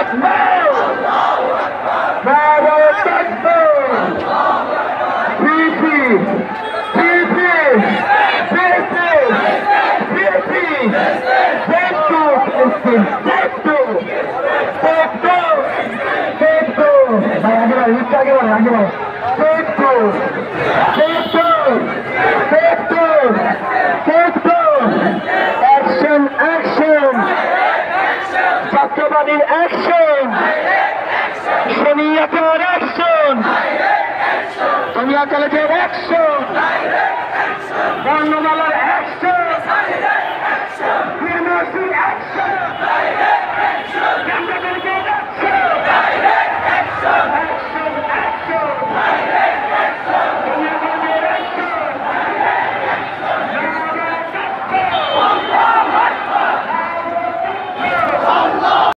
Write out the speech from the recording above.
আকবার নারায়ে তাকবীর বিপি বিপি বিপি বিপি সেক্টু সেক্টু সেক্টু সেক্টু ভাই আগে সেক্টু সেক্টু সেক্টু সেক্টু অ্যাকশন অ্যাকশন ছাত্রবাদীর অ্যাকশন শনিয়াকার অ্যাকশন সোনিয়া কলেজের অ্যাকশন বর্ণমালার অ্যাকশন